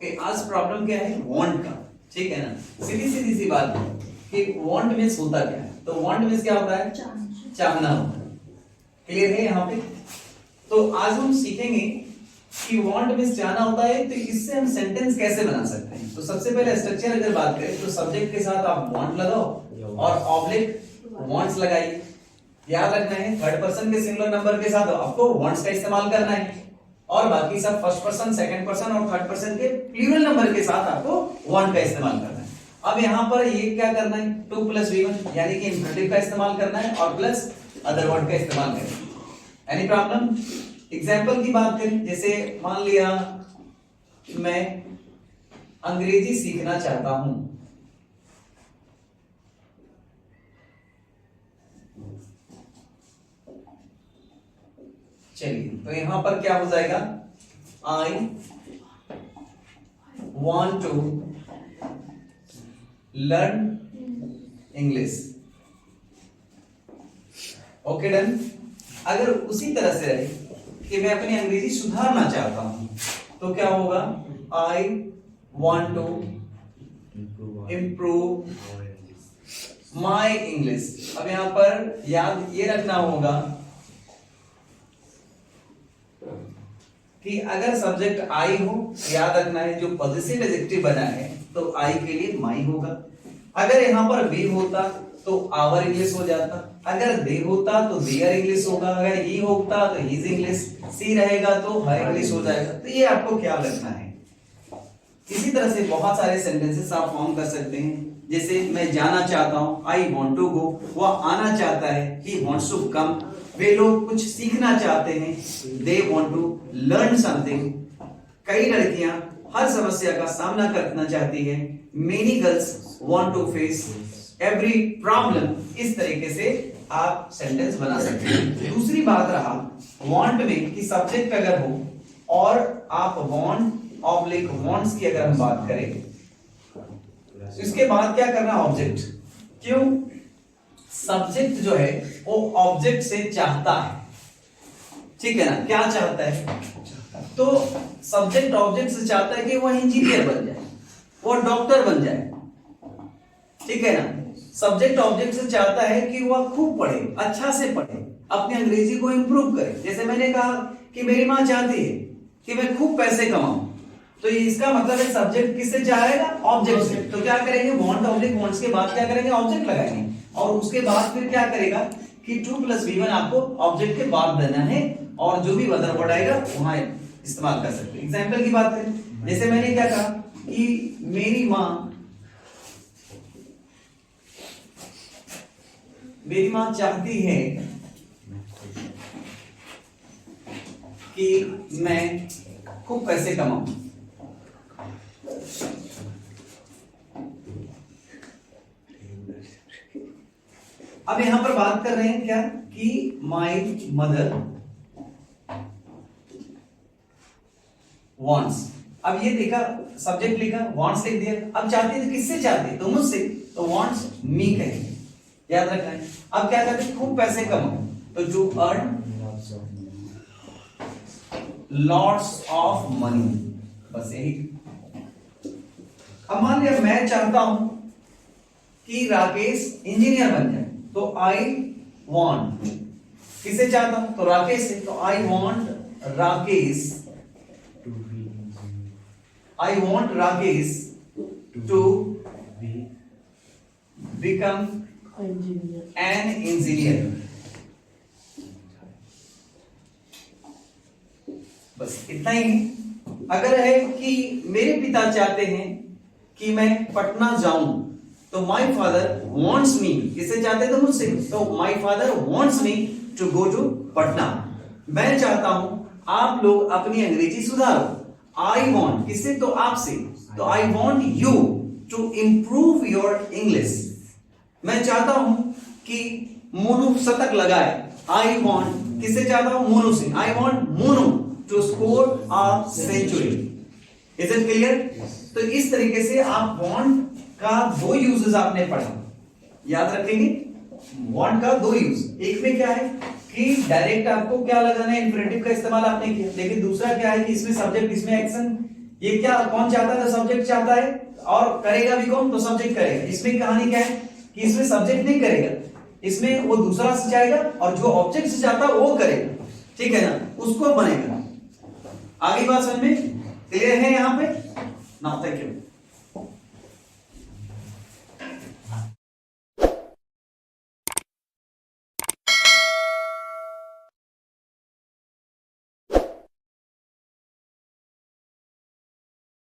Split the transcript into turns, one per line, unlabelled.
आज प्रॉब्लम क्या है वांट का, ठीक है ना। सीधी सीधी सी बात है कि वांट मींस होता क्या है। तो वांट मींस क्या होता है, चाहना होता है। क्लियर है यहाँ पे। तो आज हम सीखेंगे कि वांट मींस चाहना होता है, तो इससे हम सेंटेंस कैसे बना सकते हैं। तो सबसे पहले स्ट्रक्चर अगर बात करें तो सब्जेक्ट के साथ आप वांट लगाओ और ऑब्लिक वांट्स लगाइए। याद रखना है थर्ड पर्सन के सिंगुलर नंबर के साथ आपको वांट्स का इस्तेमाल करना है और बाकी सब फर्स्ट पर्सन, सेकंड पर्सन और थर्ड पर्सन के प्लूरल नंबर के साथ आपको वांट का इस्तेमाल करना है। अब यहां पर ये क्या करना है, 2 + v1 यानी कि इंफिनिटिव का इस्तेमाल करना है और प्लस अदर वर्ड का इस्तेमाल करना है। Any problem? एग्जांपल की बात करें, जैसे मान लिया मैं अंग्रेजी सीखना चाहता हूं। चलिए तो यहां पर क्या हो जाएगा, I want to learn English. Okay done. अगर उसी तरह से रहे कि मैं अपनी अंग्रेजी सुधारना चाहता हूं तो क्या होगा, I want to improve my English. अब यहां पर याद ये रखना होगा कि अगर सब्जेक्ट आई हो, याद रखना है जो पॉजिटिव एडजेक्टिव बना है तो आई के लिए माई होगा। अगर यहां पर वी होता तो आवर इंग्लिश हो जाता, अगर दे होता तो देयर इंग्लिश होगा, अगर ही होता तो हिज इंग्लिश, सी रहेगा तो हर इंग्लिश हो जाएगा। तो ये आपको ख्याल रखना है। इसी तरह से बहुत सारे सेंटेंसेस आप फॉर्म कर सकते हैं। जैसे मैं जाना चाहता हूं, आई वॉन्ट टू गो। वह आना चाहता है, ही वॉन्ट्स टू कम। वे लोग कुछ सीखना चाहते हैं, they want to learn something. कई लड़कियां हर समस्या का सामना करना चाहती है, many girls want to face every problem. इस तरीके से आप सेंटेंस बना सकते हैं। दूसरी बात रहा वांट में कि सब्जेक्ट अगर हो और आप वांट ऑब्लिक वांट्स की अगर हम बात करें तो इसके बाद क्या करना, ऑब्जेक्ट। क्यों? सब्जेक्ट जो है वो ऑब्जेक्ट से चाहता है, ठीक है ना। क्या चाहता है? तो सब्जेक्ट ऑब्जेक्ट से चाहता है कि वह इंजीनियर बन जाए, वह डॉक्टर बन जाए, ठीक है ना। सब्जेक्ट ऑब्जेक्ट से चाहता है कि वह खूब पढ़े, अच्छा से पढ़े, अपनी अंग्रेजी को इंप्रूव करे। जैसे मैंने कहा कि मेरी मां चाहती है कि मैं खूब पैसे कमाऊं, तो इसका मतलब है सब्जेक्ट किससे चाहेगा, ऑब्जेक्ट से। तो क्या करेंगे, वांट ऑब्लिक वांट्स के बाद क्या करेंगे, ऑब्जेक्ट लगाएंगे और उसके बाद फिर क्या करेगा कि 2 + v1 आपको ऑब्जेक्ट के बाद देना है और जो भी अदर वर्ड आएगा वहां इस्तेमाल कर सकते हैं। एग्जांपल की बात करें, जैसे मैंने क्या कहा कि मेरी मां चाहती है कि मैं खूब पैसे कमाऊं। अब यहां पर बात कर रहे हैं क्या कि माई मदर वॉन्ट्स। अब ये देखा, सब्जेक्ट लिखा, वॉन्ट्स लिख दिया। अब चाहती है तो किससे चाहती है, तो मुझसे, तो वॉन्ट्स मी कहेंगे, याद रखना है। अब क्या चाहते हैं, खूब पैसे कमाओ, तो to earn lots of money, बस यही। अब मान लिया मैं चाहता हूं कि राकेश इंजीनियर बन जाए, तो आई वॉन्ट, किसे चाहता हूं, तो राकेश से, तो I want Rakesh, I want Rakesh to become an engineer। बस इतना ही। अगर है कि मेरे पिता चाहते हैं कि मैं पटना जाऊं, तो my father wants me, किसे चाहते हैं, तो मुझसे, तो my father wants me to go to Patna. मैं चाहता हूं आप लोग अपनी अंग्रेजी सुधारो, I want, किससे, तो आपसे, तो I want you to improve your English। मैं चाहता हूं कि मोनू शतक लगाए, I want, किससे चाहता हूं, मोनू से, I want Monu to score a century। Is it clear? तो इस तरीके से आप want का 2 यूजेस आपने पढ़ा, याद रखेंगे। want का 2 यूज, एक में क्या है कि डायरेक्ट आपको क्या लगाना है, इंफिनिटिव का इस्तेमाल आपने किया, लेकिन दूसरा क्या है कि इसमें सब्जेक्ट, इसमें एक्शन, ये क्या कौन चाहता है? तो सब्जेक्ट चाहता है, और करेगा भी कौन? तो सब्जेक्ट करेगा। इसमें कहानी क्या है कि इसमें सब्जेक्ट नहीं करेगा, इसमें वो दूसरा से चाहेगा और जो ऑब्जेक्ट से चाहता है वो करेगा, ठीक है ना, उसको बनेगा। आगे बात समझ में क्लियर है यहाँ पे ना? Thank you.